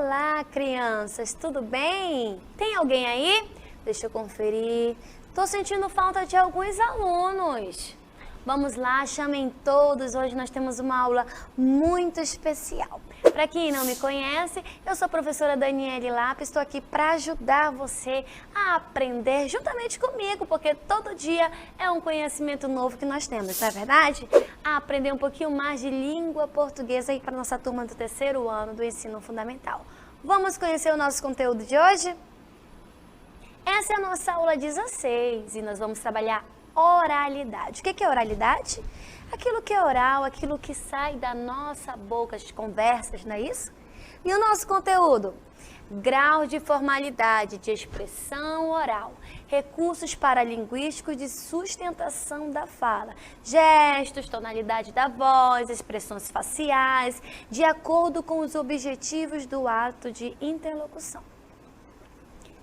Olá, crianças, tudo bem? Tem alguém aí? Deixa eu conferir. Tô sentindo falta de alguns alunos. Vamos lá, chamem todos. Hoje nós temos uma aula muito especial. Para quem não me conhece, eu sou a professora Daniele Lapa, estou aqui para ajudar você a aprender juntamente comigo, porque todo dia é um conhecimento novo que nós temos, não é verdade? A aprender um pouquinho mais de língua portuguesa aí para nossa turma do 3º ano do ensino fundamental. Vamos conhecer o nosso conteúdo de hoje? Essa é a nossa aula 16 e nós vamos trabalhar oralidade. O que é oralidade? Aquilo que é oral, aquilo que sai da nossa boca, as conversas, não é isso? E o nosso conteúdo? Grau de formalidade de expressão oral, recursos paralinguísticos de sustentação da fala, gestos, tonalidade da voz, expressões faciais, de acordo com os objetivos do ato de interlocução.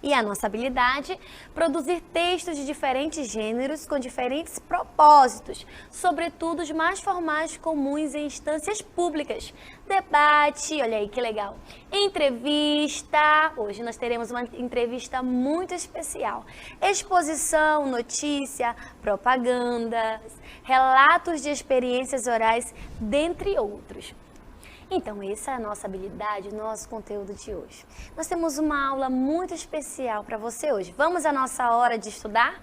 E a nossa habilidade, produzir textos de diferentes gêneros com diferentes propósitos, sobretudo os mais formais comuns em instâncias públicas. Debate, olha aí que legal. Entrevista, hoje nós teremos uma entrevista muito especial. Exposição, notícia, propagandas, relatos de experiências orais, dentre outros. Então, essa é a nossa habilidade, o nosso conteúdo de hoje. Nós temos uma aula muito especial para você hoje. Vamos à nossa hora de estudar?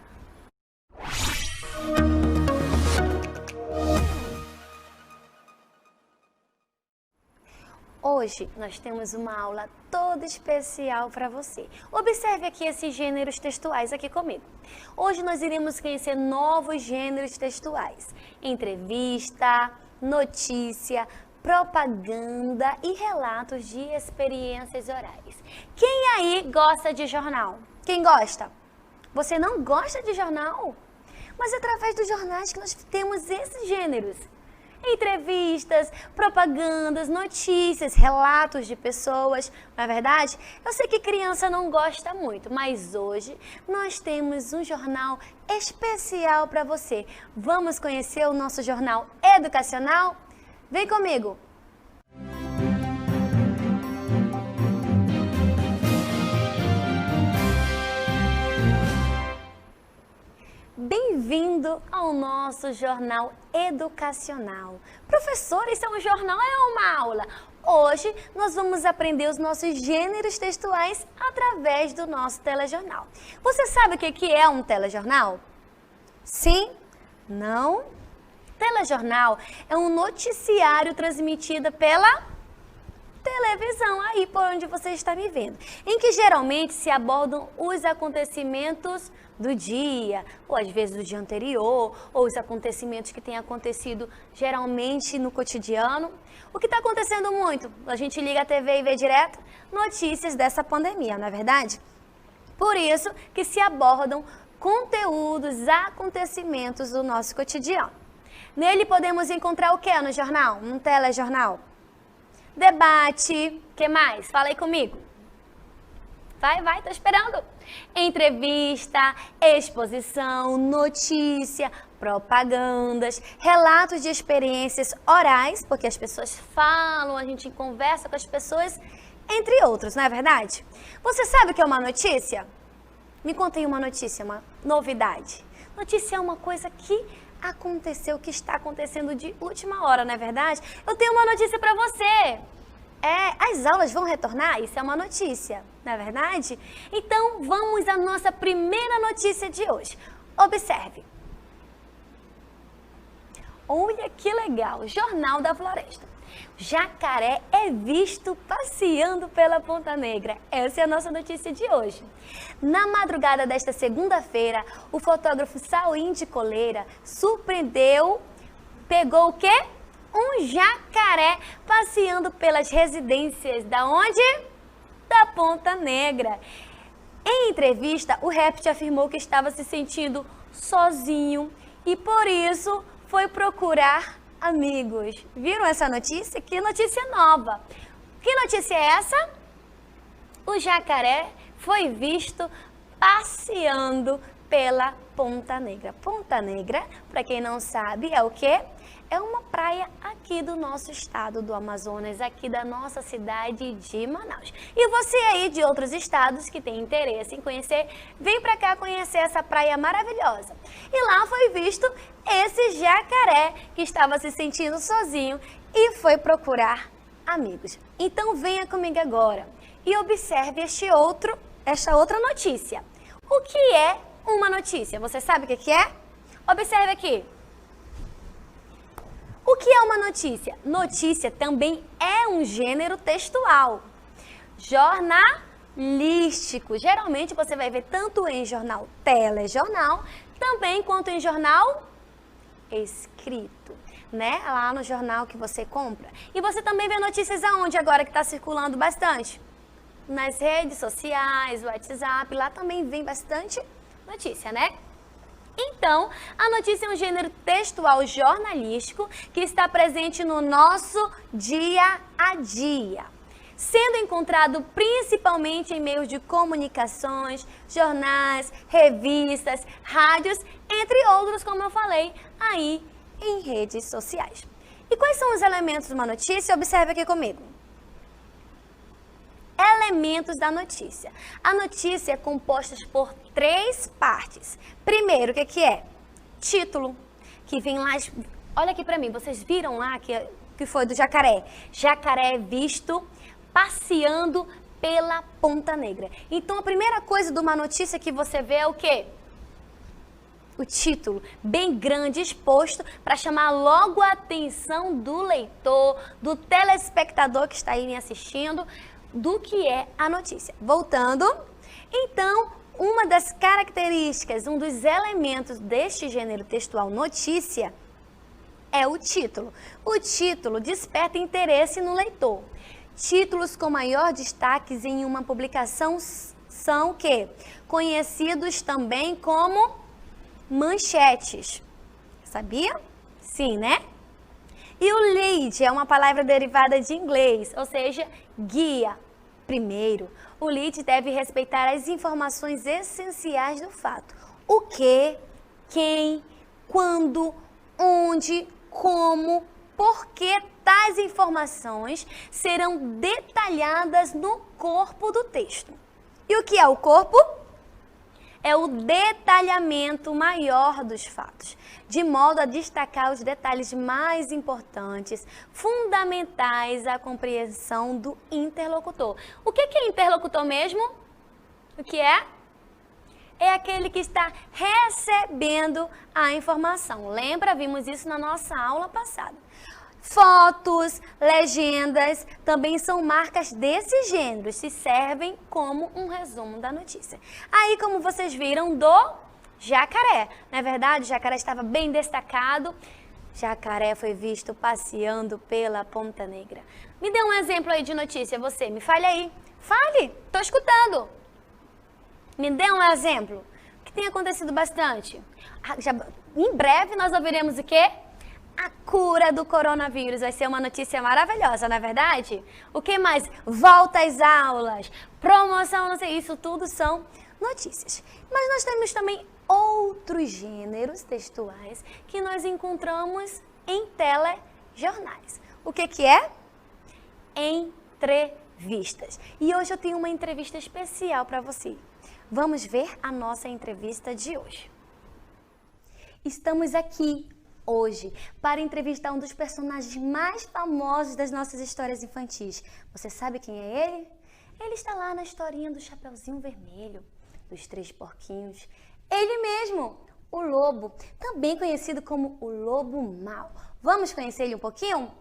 Hoje nós temos uma aula toda especial para você. Observe aqui esses gêneros textuais aqui comigo. Hoje nós iremos conhecer novos gêneros textuais. Entrevista, notícia, propaganda e relatos de experiências orais. Quem aí gosta de jornal? Quem gosta? Você não gosta de jornal? Mas é através dos jornais que nós temos esses gêneros. Entrevistas, propagandas, notícias, relatos de pessoas, não é verdade? Eu sei que criança não gosta muito, mas hoje nós temos um jornal especial para você. Vamos conhecer o nosso jornal educacional? Vem comigo! Bem-vindo ao nosso jornal educacional. Professor, isso é um jornal ou é uma aula? Hoje nós vamos aprender os nossos gêneros textuais através do nosso telejornal. Você sabe o que é um telejornal? Sim? Não? Telejornal é um noticiário transmitido pela televisão, aí por onde você está me vendo, em que geralmente se abordam os acontecimentos do dia, ou às vezes do dia anterior, ou os acontecimentos que têm acontecido geralmente no cotidiano. O que está acontecendo muito? A gente liga a TV e vê direto notícias dessa pandemia, não é verdade? Por isso que se abordam conteúdos, acontecimentos do nosso cotidiano. Nele podemos encontrar o que no jornal? Um telejornal? Debate, que mais? Fala aí comigo. Vai, tô esperando. Entrevista, exposição, notícia, propagandas, relatos de experiências orais, porque as pessoas falam, a gente conversa com as pessoas, entre outros, não é verdade? Você sabe o que é uma notícia? Me conta aí uma notícia, uma novidade. Notícia é uma coisa que aconteceu, que está acontecendo de última hora, não é verdade? Eu tenho uma notícia para você. As aulas vão retornar? Isso é uma notícia, não é verdade? Então, vamos à nossa primeira notícia de hoje. Observe. Olha que legal, Jornal da Floresta. Jacaré é visto passeando pela Ponta Negra. Essa é a nossa notícia de hoje. Na madrugada desta segunda-feira, o fotógrafo Sauim de Coleira pegou o quê? Um jacaré passeando pelas residências da onde? Da Ponta Negra. Em entrevista, o réptil afirmou que estava se sentindo sozinho e por isso foi procurar amigos. Viram essa notícia? Que notícia nova! Que notícia é essa? O jacaré foi visto passeando pela Ponta Negra. Ponta Negra, para quem não sabe, é o quê? É uma praia aqui do nosso estado do Amazonas, aqui da nossa cidade de Manaus. E você aí de outros estados que tem interesse em conhecer, vem para cá conhecer essa praia maravilhosa. E lá foi visto esse jacaré que estava se sentindo sozinho e foi procurar amigos. Então venha comigo agora e observe esta outra notícia. O que é uma notícia? Você sabe o que é? Observe aqui. O que é uma notícia? Notícia também é um gênero textual, jornalístico. Geralmente você vai ver tanto em jornal telejornal, também quanto em jornal escrito, né? Lá no jornal que você compra. E você também vê notícias aonde agora que está circulando bastante? Nas redes sociais, WhatsApp, lá também vem bastante notícia, né? Então, a notícia é um gênero textual jornalístico que está presente no nosso dia a dia, sendo encontrado principalmente em meios de comunicações, jornais, revistas, rádios, entre outros, como eu falei, aí em redes sociais. E quais são os elementos de uma notícia? Observe aqui comigo. Elementos da notícia. A notícia é composta por 3 partes. Primeiro, o que é? Título, que vem lá... Olha aqui pra mim, vocês viram lá que foi do jacaré? Jacaré visto passeando pela Ponta Negra. Então, a primeira coisa de uma notícia que você vê é o quê? O título, bem grande, exposto, para chamar logo a atenção do leitor, do telespectador que está aí me assistindo, do que é a notícia. Voltando, então, uma das características, um dos elementos deste gênero textual notícia é o título. O título desperta interesse no leitor. Títulos com maior destaque em uma publicação são o quê? Conhecidos também como manchetes. Sabia? Sim, né? E o lead é uma palavra derivada de inglês, ou seja, guia. Primeiro, o lead deve respeitar as informações essenciais do fato. O que, quem, quando, onde, como, por que tais informações serão detalhadas no corpo do texto. E o que é o corpo? É o detalhamento maior dos fatos, de modo a destacar os detalhes mais importantes, fundamentais à compreensão do interlocutor. O que é interlocutor mesmo? O que é? É aquele que está recebendo a informação. Lembra? Vimos isso na nossa aula passada. Fotos, legendas também são marcas desse gênero, se servem como um resumo da notícia. Aí, como vocês viram, do jacaré. Não é verdade? O jacaré estava bem destacado. Jacaré foi visto passeando pela Ponta Negra. Me dê um exemplo aí de notícia, você. Me fale aí. Fale, tô escutando. Me dê um exemplo. O que tem acontecido bastante? Em breve nós ouviremos o quê? A cura do coronavírus. Vai ser uma notícia maravilhosa, não é verdade? O que mais? Volta às aulas, promoção, não sei, isso tudo são notícias. Mas nós temos também outros gêneros textuais que nós encontramos em telejornais. O que é? Entrevistas. E hoje eu tenho uma entrevista especial para você. Vamos ver a nossa entrevista de hoje. Estamos aqui hoje para entrevistar um dos personagens mais famosos das nossas histórias infantis. Você sabe quem é ele? Ele está lá na historinha do Chapeuzinho Vermelho, dos 3 porquinhos. Ele mesmo, o lobo, também conhecido como o Lobo Mau. Vamos conhecer ele um pouquinho?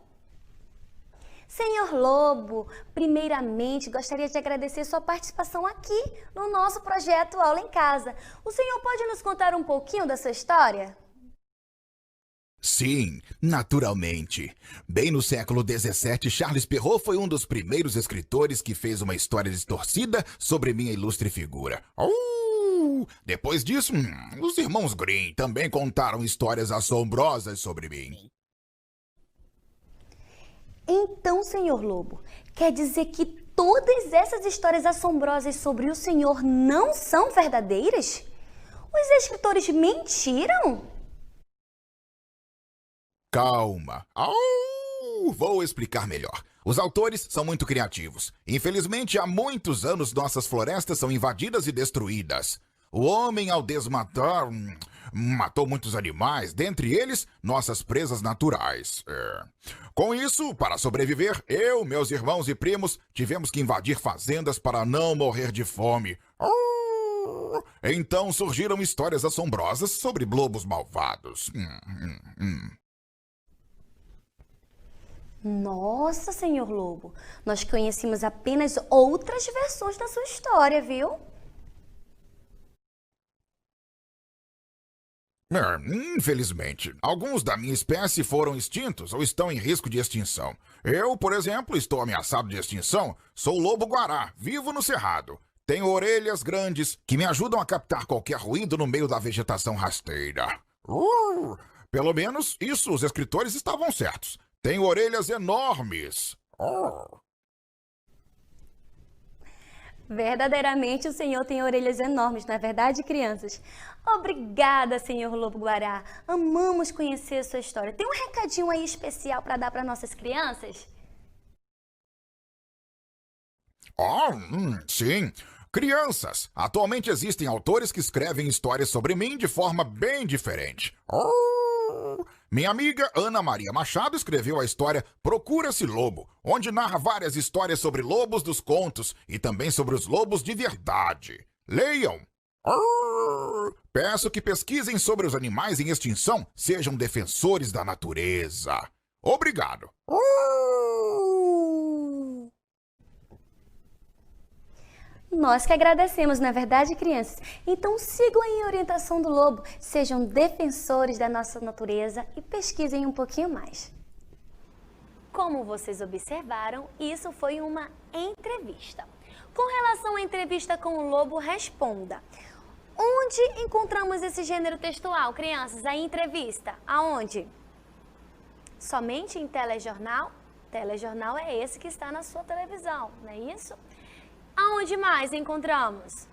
Senhor Lobo, primeiramente gostaria de agradecer sua participação aqui no nosso projeto Aula em Casa. O senhor pode nos contar um pouquinho da sua história? Sim, naturalmente. Bem no século XVII, Charles Perrault foi um dos primeiros escritores que fez uma história distorcida sobre minha ilustre figura. Depois disso, os irmãos Grimm também contaram histórias assombrosas sobre mim. Então, senhor Lobo, quer dizer que todas essas histórias assombrosas sobre o senhor não são verdadeiras? Os escritores mentiram? Calma. Vou explicar melhor. Os autores são muito criativos. Infelizmente, há muitos anos nossas florestas são invadidas e destruídas. O homem, ao desmatar, matou muitos animais, dentre eles nossas presas naturais. Com isso, para sobreviver, eu, meus irmãos e primos tivemos que invadir fazendas para não morrer de fome. Então surgiram histórias assombrosas sobre lobos malvados. Nossa, senhor Lobo, nós conhecemos apenas outras versões da sua história, viu? Infelizmente, alguns da minha espécie foram extintos ou estão em risco de extinção. Eu, por exemplo, estou ameaçado de extinção. Sou o lobo-guará, vivo no cerrado. Tenho orelhas grandes que me ajudam a captar qualquer ruído no meio da vegetação rasteira. Pelo menos isso os escritores estavam certos. Tenho orelhas enormes. Verdadeiramente o senhor tem orelhas enormes, não é verdade, crianças? Obrigada, senhor Lobo-Guará. Amamos conhecer a sua história. Tem um recadinho aí especial para dar para nossas crianças? Sim. Crianças, atualmente existem autores que escrevem histórias sobre mim de forma bem diferente. Minha amiga Ana Maria Machado escreveu a história Procura-se Lobo, onde narra várias histórias sobre lobos dos contos e também sobre os lobos de verdade. Leiam! Peço que pesquisem sobre os animais em extinção, sejam defensores da natureza. Obrigado! Nós que agradecemos, não é verdade, crianças? Então sigam aí a orientação do lobo, sejam defensores da nossa natureza e pesquisem um pouquinho mais. Como vocês observaram, isso foi uma entrevista. Com relação à entrevista com o lobo, responda. Onde encontramos esse gênero textual, crianças? A entrevista, aonde? Somente em telejornal? Telejornal é esse que está na sua televisão, não é isso? Aonde mais encontramos?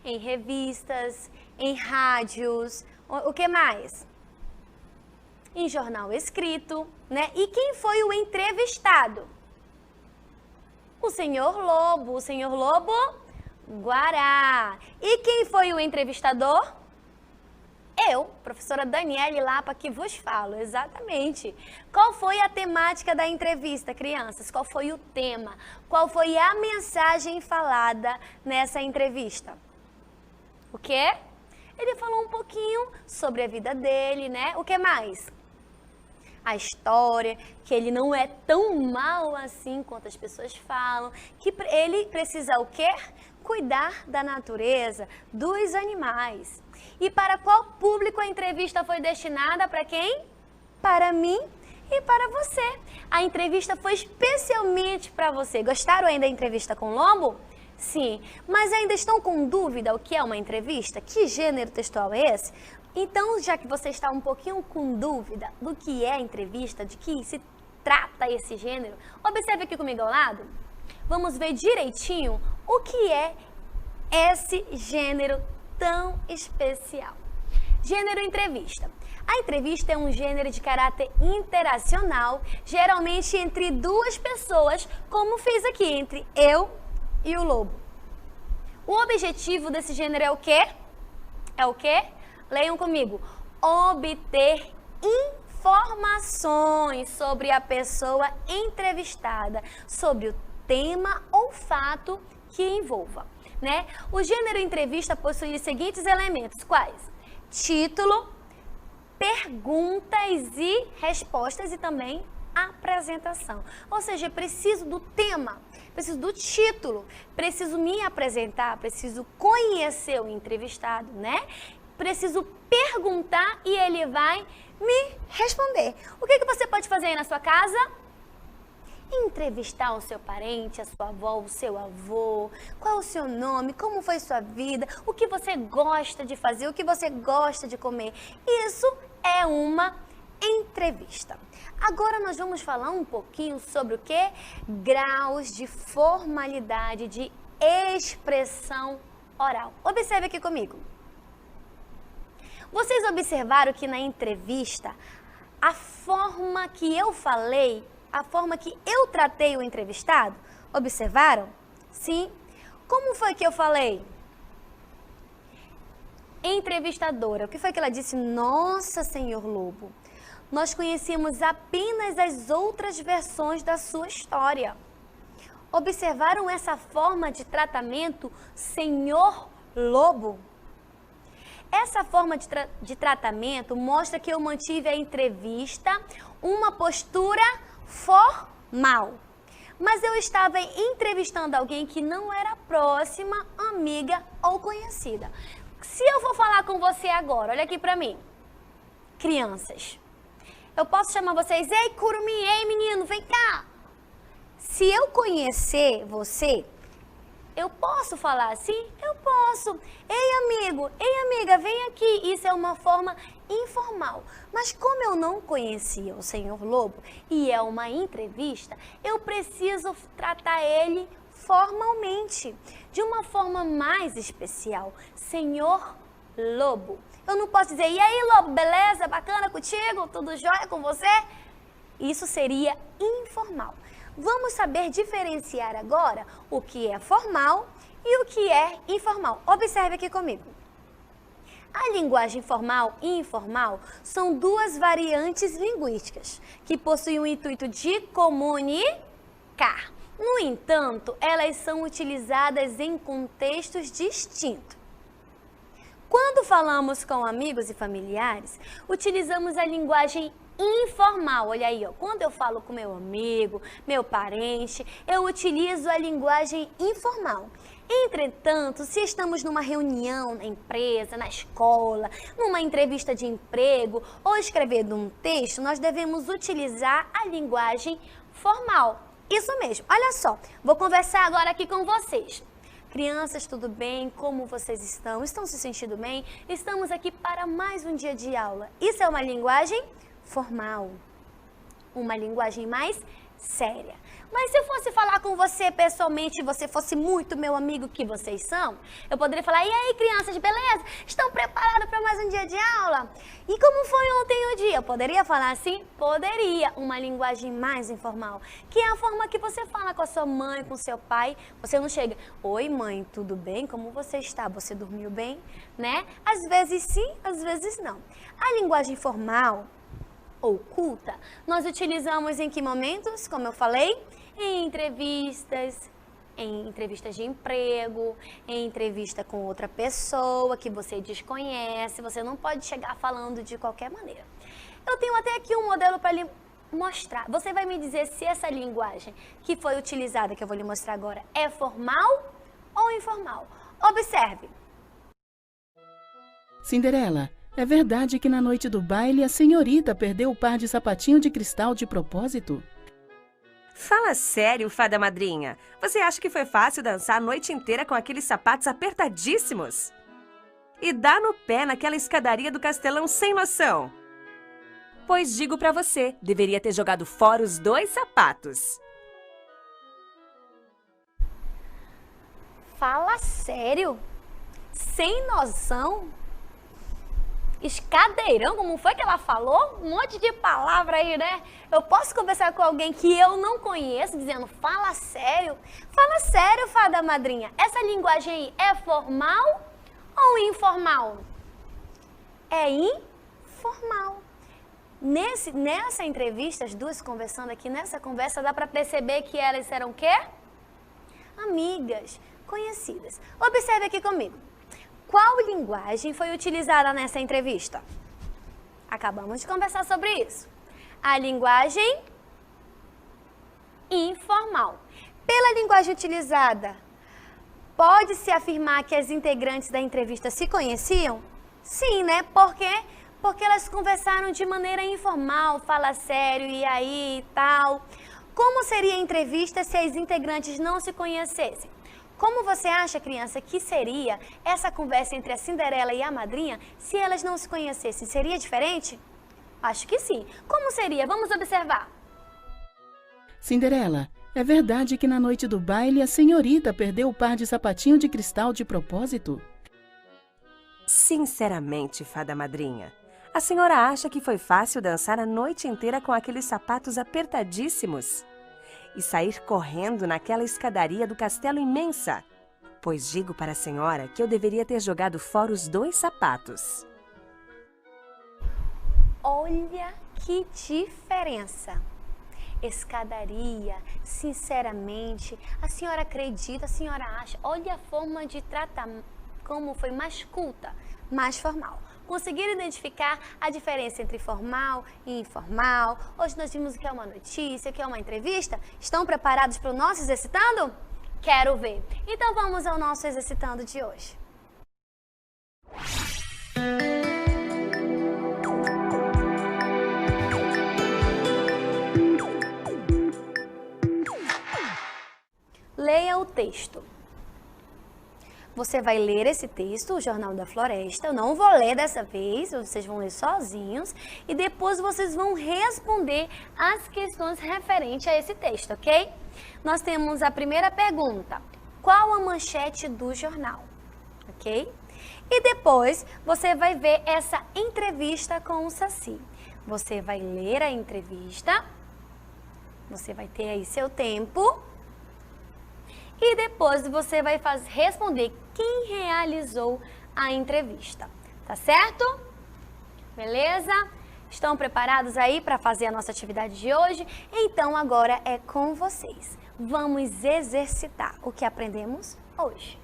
Em revistas, em rádios, o que mais? Em jornal escrito, né? E quem foi o entrevistado? O senhor Lobo-Guará. E quem foi o entrevistador? Eu, professora Daniele Lapa, que vos falo, exatamente. Qual foi a temática da entrevista, crianças? Qual foi o tema? Qual foi a mensagem falada nessa entrevista? O quê? Ele falou um pouquinho sobre a vida dele, né? O que mais? A história, que ele não é tão mal assim quanto as pessoas falam, que ele precisa o quê? Cuidar da natureza, dos animais. E para qual público a entrevista foi destinada? Para quem? Para mim e para você. A entrevista foi especialmente para você. Gostaram ainda da entrevista com o Lobo? Sim, mas ainda estão com dúvida o que é uma entrevista? Que gênero textual é esse? Então, já que você está um pouquinho com dúvida do que é entrevista, de que se trata esse gênero, observe aqui comigo ao lado. Vamos ver direitinho o que é esse gênero tão especial. Gênero entrevista. A entrevista é um gênero de caráter interacional, geralmente entre duas pessoas, como fiz aqui, entre eu e o lobo. O objetivo desse gênero é o quê? É o quê? Leiam comigo. Obter informações sobre a pessoa entrevistada, sobre o tema ou fato que envolva, né? O gênero entrevista possui os seguintes elementos. Quais? Título, perguntas e respostas e também apresentação. Ou seja, preciso do tema, preciso do título, preciso me apresentar, preciso conhecer o entrevistado, né? Preciso perguntar e ele vai me responder. O que você pode fazer aí na sua casa? Entrevistar o seu parente, a sua avó, o seu avô, qual é o seu nome, como foi sua vida, o que você gosta de fazer, o que você gosta de comer. Isso é uma entrevista. Agora nós vamos falar um pouquinho sobre o que? Graus de formalidade, de expressão oral. Observe aqui comigo. Vocês observaram que na entrevista, a forma que eu falei, a forma que eu tratei o entrevistado, observaram? Sim. Como foi que eu falei? Entrevistadora, o que foi que ela disse? Nossa, senhor Lobo, nós conhecemos apenas as outras versões da sua história. Observaram essa forma de tratamento, senhor Lobo? Essa forma de tratamento mostra que eu mantive a entrevista uma postura formal. Mas eu estava entrevistando alguém que não era próxima, amiga ou conhecida. Se eu for falar com você agora, olha aqui pra mim. Crianças, eu posso chamar vocês, ei Curumi, ei menino, vem cá. Se eu conhecer você, eu posso falar assim? Eu posso. Ei amigo, ei amiga, vem aqui. Isso é uma forma informal. Mas como eu não conhecia o senhor Lobo e é uma entrevista, eu preciso tratar ele formalmente, de uma forma mais especial. Senhor Lobo. Eu não posso dizer, e aí Lobo, beleza? Bacana contigo? Tudo jóia com você? Isso seria informal. Vamos saber diferenciar agora o que é formal e o que é informal. Observe aqui comigo. A linguagem formal e informal são duas variantes linguísticas que possuem o intuito de comunicar. No entanto, elas são utilizadas em contextos distintos. Quando falamos com amigos e familiares, utilizamos a linguagem informal. Olha aí, ó. Quando eu falo com meu amigo, meu parente, eu utilizo a linguagem informal. Entretanto, se estamos numa reunião na empresa, na escola, numa entrevista de emprego ou escrevendo um texto, nós devemos utilizar a linguagem formal. Isso mesmo. Olha só, vou conversar agora aqui com vocês. Crianças, tudo bem? Como vocês estão? Estão se sentindo bem? Estamos aqui para mais um dia de aula. Isso é uma linguagem formal, uma linguagem mais séria. Mas se eu fosse falar com você pessoalmente e você fosse muito meu amigo que vocês são, eu poderia falar, e aí crianças, beleza? Estão preparados para mais um dia de aula? E como foi ontem o dia? Eu poderia falar assim? Poderia, uma linguagem mais informal, que é a forma que você fala com a sua mãe, com seu pai. Você não chega, oi mãe, tudo bem? Como você está? Você dormiu bem? Né? Às vezes sim, às vezes não. A linguagem formal ou culta, nós utilizamos em que momentos, como eu falei? Em entrevistas de emprego, em entrevista com outra pessoa que você desconhece, você não pode chegar falando de qualquer maneira. Eu tenho até aqui um modelo para lhe mostrar. Você vai me dizer se essa linguagem que foi utilizada, que eu vou lhe mostrar agora, é formal ou informal. Observe. Cinderela, é verdade que na noite do baile a senhorita perdeu o par de sapatinho de cristal de propósito? Fala sério, fada madrinha. Você acha que foi fácil dançar a noite inteira com aqueles sapatos apertadíssimos? E dar no pé naquela escadaria do castelão sem noção? Pois digo pra você, deveria ter jogado fora os 2 sapatos. Fala sério? Sem noção? Escadeirão, como foi que ela falou? Um monte de palavra aí, né? Eu posso conversar com alguém que eu não conheço, dizendo, fala sério? Fala sério, fada madrinha. Essa linguagem aí é formal ou informal? É informal. Nessa entrevista, as duas conversando aqui, nessa conversa, dá para perceber que elas eram o quê? Amigas, conhecidas. Observe aqui comigo. Qual linguagem foi utilizada nessa entrevista? Acabamos de conversar sobre isso. A linguagem informal. Pela linguagem utilizada, pode-se afirmar que as integrantes da entrevista se conheciam? Sim, né? Por quê? Porque elas conversaram de maneira informal, fala sério, e aí e tal. Como seria a entrevista se as integrantes não se conhecessem? Como você acha, criança, que seria essa conversa entre a Cinderela e a madrinha se elas não se conhecessem? Seria diferente? Acho que sim. Como seria? Vamos observar. Cinderela, é verdade que na noite do baile a senhorita perdeu o par de sapatinho de cristal de propósito? Sinceramente, fada madrinha, a senhora acha que foi fácil dançar a noite inteira com aqueles sapatos apertadíssimos? E sair correndo naquela escadaria do castelo imensa? Pois digo para a senhora que eu deveria ter jogado fora os 2 sapatos. Olha que diferença! Escadaria, sinceramente, a senhora acredita, a senhora acha? Olha a forma de tratar, como foi mais culta, mais formal. Conseguiram identificar a diferença entre formal e informal? Hoje nós vimos o que é uma notícia, o que é uma entrevista. Estão preparados para o nosso exercitando? Quero ver. Então vamos ao nosso exercitando de hoje. Leia o texto. Você vai ler esse texto, o Jornal da Floresta. Eu não vou ler dessa vez, vocês vão ler sozinhos. E depois vocês vão responder as questões referentes a esse texto, ok? Nós temos a primeira pergunta. Qual a manchete do jornal? Ok? E depois você vai ver essa entrevista com o Saci. Você vai ler a entrevista. Você vai ter aí seu tempo. E depois você vai responder quem realizou a entrevista. Tá certo? Beleza? Estão preparados aí para fazer a nossa atividade de hoje? Então agora é com vocês. Vamos exercitar o que aprendemos hoje.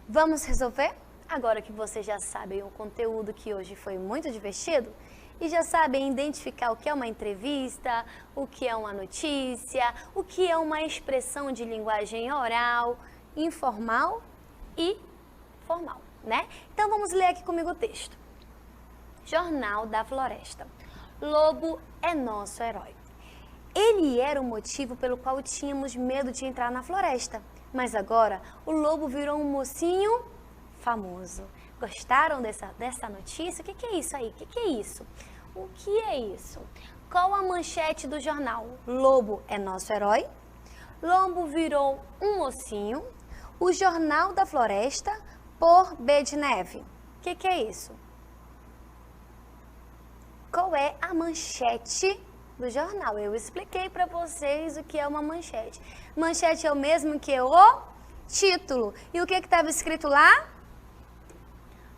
Vamos resolver? Agora que vocês já sabem o conteúdo que hoje foi muito divertido e já sabem identificar o que é uma entrevista, o que é uma notícia, o que é uma expressão de linguagem oral, informal e formal, né? Então vamos ler aqui comigo o texto. Jornal da Floresta. Lobo é nosso herói. Ele era o motivo pelo qual tínhamos medo de entrar na floresta, mas agora o lobo virou um mocinho famoso. Gostaram dessa notícia? O que é isso aí? O que é isso? O que é isso? Qual a manchete do jornal? Lobo é nosso herói. Lobo virou um mocinho. O Jornal da Floresta, por B de Neve. O que é isso? Qual é a manchete do jornal? Eu expliquei para vocês o que é uma manchete. Manchete é o mesmo que o título. E o que estava escrito lá?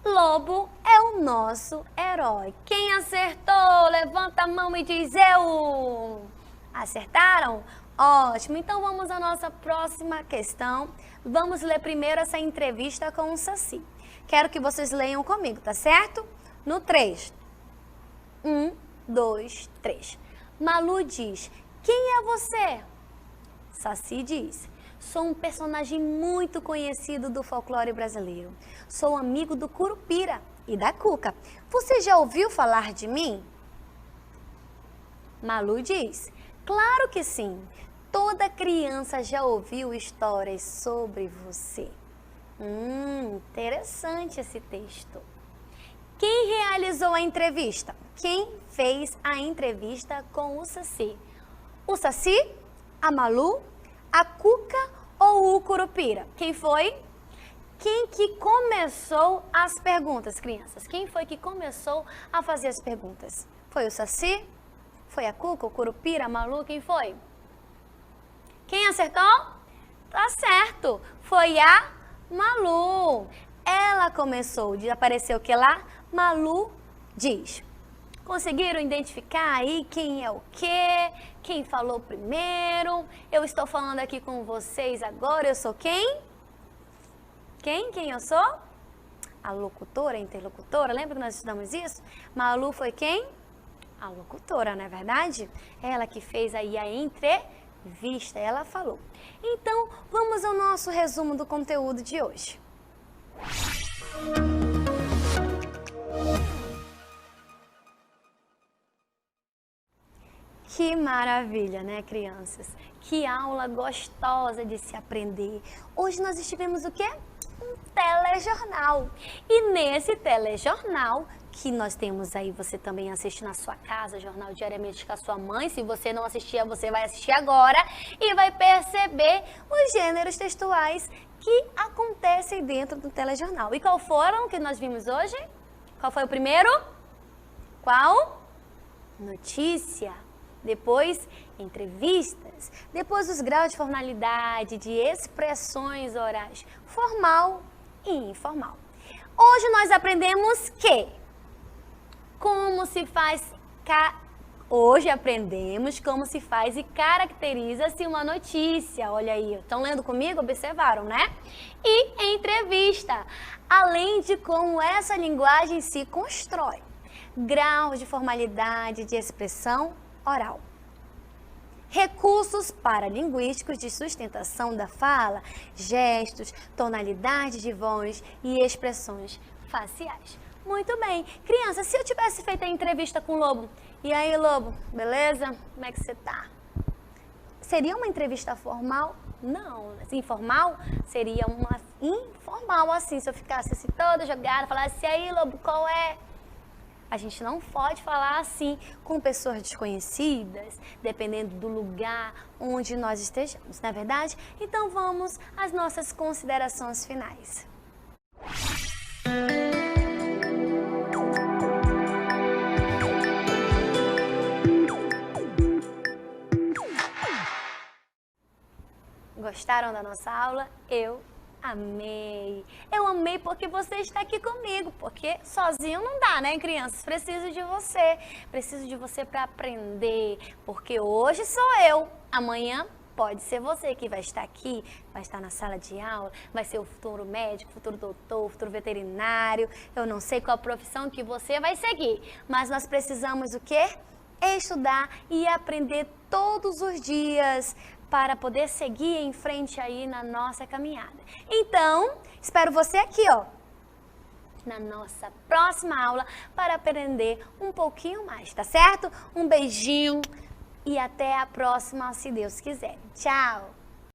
Lobo é o nosso herói. Quem acertou? Levanta a mão e diz eu. Acertaram? Ótimo. Então vamos à nossa próxima questão. Vamos ler primeiro essa entrevista com o Saci. Quero que vocês leiam comigo, tá certo? No 3. 1, 2, 3. Malu diz: quem é você? Saci diz: sou um personagem muito conhecido do folclore brasileiro. Sou amigo do Curupira e da Cuca. Você já ouviu falar de mim? Malu diz: claro que sim. Toda criança já ouviu histórias sobre você. Interessante esse texto. Quem realizou a entrevista? Quem fez a entrevista com o Saci? O Saci, a Malu, a Cuca ou o Curupira? Quem foi? Quem que começou as perguntas, crianças? Quem foi que começou a fazer as perguntas? Foi o Saci? Foi a Cuca, o Curupira, a Malu? Quem foi? Quem acertou? Tá certo, foi a Malu. Ela começou, apareceu o que lá? Malu diz. Conseguiram identificar aí quem é o quê? Quem falou primeiro? Eu estou falando aqui com vocês agora, eu sou quem? Quem eu sou? A locutora, a interlocutora, lembra que nós estudamos isso? Malu foi quem? A locutora, não é verdade? Ela que fez aí a entrevista, ela falou. Então, vamos ao nosso resumo do conteúdo de hoje. Que maravilha, né, crianças? Que aula gostosa de se aprender. Hoje nós estivemos o quê? Um telejornal. E nesse telejornal, que nós temos aí, você também assiste na sua casa, jornal diariamente com a sua mãe. Se você não assistia, você vai assistir agora e vai perceber os gêneros textuais que acontecem dentro do telejornal. E qual foram que nós vimos hoje? Qual foi o primeiro? Qual? Notícia. Depois, entrevistas. Depois, os graus de formalidade, de expressões orais, formal e informal. Hoje nós aprendemos que como se faz... Hoje aprendemos como se faz e caracteriza-se uma notícia. Olha aí, estão lendo comigo? Observaram, né? E entrevista, além de como essa linguagem se constrói. Graus de formalidade de expressão oral. Recursos paralinguísticos de sustentação da fala, gestos, tonalidade de voz e expressões faciais. Muito bem. Criança, se eu tivesse feito a entrevista com o Lobo, e aí, Lobo, beleza? Como é que você tá? Seria uma entrevista formal? Não. Informal? Seria uma informal, assim, se eu ficasse assim toda jogada, falasse, e aí, Lobo, qual é? A gente não pode falar assim com pessoas desconhecidas, dependendo do lugar onde nós estejamos, não é verdade? Então vamos às nossas considerações finais. Gostaram da nossa aula? Eu amei. Eu amei porque você está aqui comigo, porque sozinho não dá, né, crianças? Preciso de você. Preciso de você para aprender, porque hoje sou eu, amanhã Pode ser você que vai estar aqui, vai estar na sala de aula, vai ser o futuro médico, futuro doutor, futuro veterinário. Eu não sei qual profissão que você vai seguir, mas nós precisamos o quê? Estudar e aprender todos os dias para poder seguir em frente aí na nossa caminhada. Então, espero você aqui, ó, na nossa próxima aula para aprender um pouquinho mais, tá certo? Um beijinho e até a próxima, se Deus quiser. Tchau!